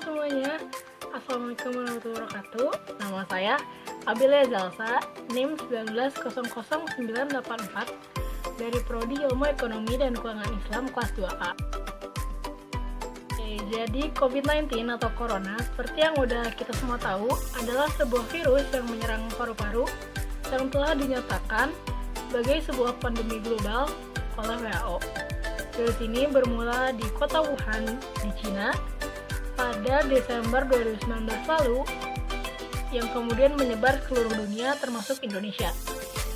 semuanya, Assalamualaikum warahmatullahi wabarakatuh. Nama saya Abilia Zalsa, NIM 1900984 dari Prodi Ilmu Ekonomi dan Keuangan Islam kelas 2A. Jadi COVID-19 atau Corona, seperti yang udah kita semua tahu, adalah sebuah virus yang menyerang paru-paru yang telah dinyatakan sebagai sebuah pandemi global oleh WHO. Virus ini bermula di kota Wuhan di Cina pada Desember 2019 lalu, yang kemudian menyebar ke seluruh dunia termasuk Indonesia.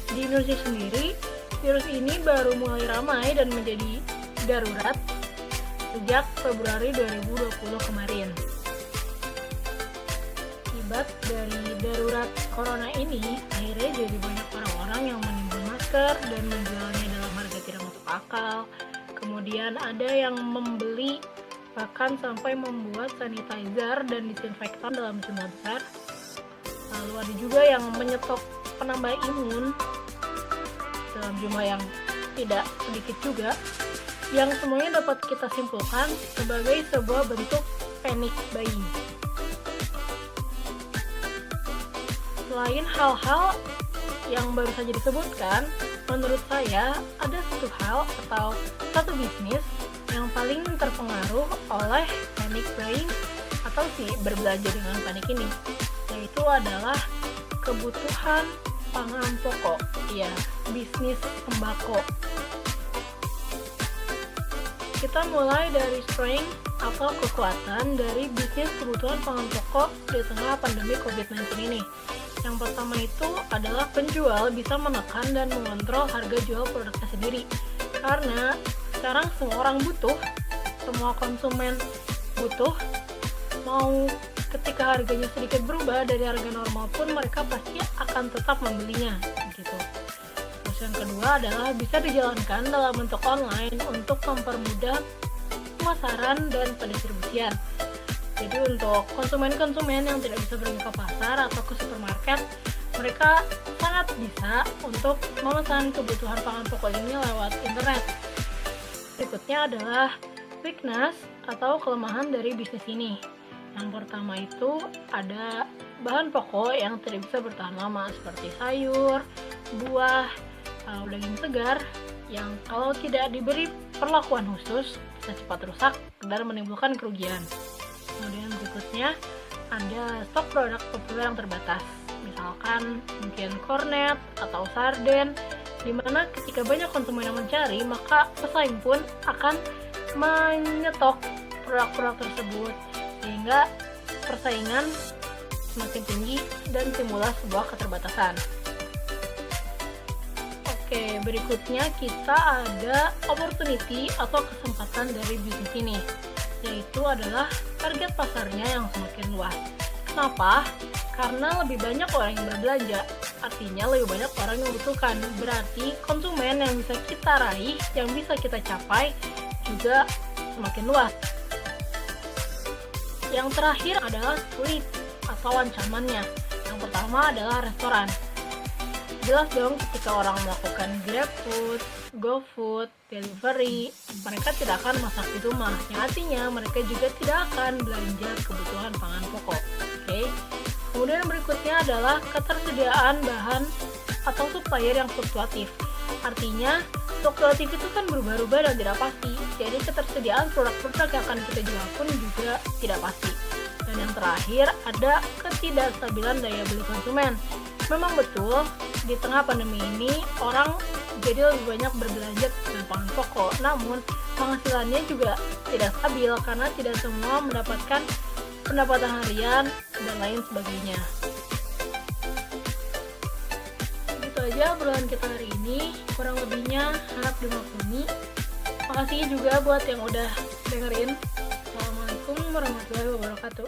Di Indonesia sendiri, virus ini baru mulai ramai dan menjadi darurat sejak Februari 2020 kemarin. Akibat dari darurat corona ini, akhirnya jadi banyak orang-orang yang menimbun masker dan menjualnya dalam harga tidak masuk akal. Kemudian ada yang membeli bahkan sampai membuat sanitizer dan disinfektan dalam jumlah besar. Lalu ada juga yang menyetok penambah imun dalam jumlah yang tidak sedikit juga, yang semuanya dapat kita simpulkan sebagai sebuah bentuk panic buying. Selain hal-hal yang baru saja disebutkan, menurut saya ada satu hal atau satu bisnis yang paling terpengaruh oleh panic buying atau berbelanja dengan panik ini, yaitu adalah kebutuhan pangan pokok, ya, bisnis sembako. Kita mulai dari strength atau kekuatan dari bisnis kebutuhan pangan pokok di tengah pandemi COVID-19 ini. Yang pertama itu adalah penjual bisa menekan dan mengontrol harga jual produknya sendiri. Karena sekarang semua orang butuh, semua konsumen butuh, mau ketika harganya sedikit berubah dari harga normal pun mereka pasti akan tetap membelinya, gitu. Terus yang kedua adalah bisa dijalankan dalam bentuk online untuk mempermudah pemasaran dan pendistribusian. Jadi untuk konsumen-konsumen yang tidak bisa pergi ke pasar atau ke supermarket, mereka sangat bisa untuk memesan kebutuhan pangan pokok ini lewat internet. Berikutnya adalah weakness atau kelemahan dari bisnis ini. Yang pertama itu ada bahan pokok yang tidak bisa bertahan lama seperti sayur, buah, daging segar yang kalau tidak diberi perlakuan khusus bisa cepat rusak dan menimbulkan kerugian. Kemudian berikutnya ada stok produk populer yang terbatas, misalkan mungkin kornet atau sarden, di mana ketika banyak konsumen yang mencari, maka pesaing pun akan menyetok produk-produk tersebut, sehingga persaingan semakin tinggi dan timbullah sebuah keterbatasan. Oke, berikutnya kita ada opportunity atau kesempatan dari bisnis ini, yaitu adalah target pasarnya yang semakin luas. Kenapa? Karena lebih banyak orang yang berbelanja, artinya lebih banyak orang yang membutuhkan. Berarti konsumen yang bisa kita raih, yang bisa kita capai juga semakin luas. Yang terakhir adalah split atau ancamannya. Yang pertama adalah restoran. Jelas dong ketika orang melakukan GrabFood, GoFood, delivery, mereka tidak akan masak di rumah, yang artinya mereka juga tidak akan belanja kebutuhan pangan pokok. Oke. Kemudian berikutnya adalah ketersediaan bahan atau supplier yang fluktuatif. Artinya, fluktuatif itu kan berubah-ubah dan tidak pasti. Jadi ketersediaan produk-produk yang akan kita jual pun juga tidak pasti. Dan yang terakhir ada ketidakstabilan daya beli konsumen. Memang betul, di tengah pandemi ini orang jadi lebih banyak berbelanja dengan pangan pokok. Namun, penghasilannya juga tidak stabil karena tidak semua mendapatkan pendapatan harian dan lain sebagainya. Gitu aja obrolan kita hari ini, kurang lebihnya harap dimaklumi. Makasih juga buat yang udah dengerin. Assalamualaikum warahmatullahi wabarakatuh.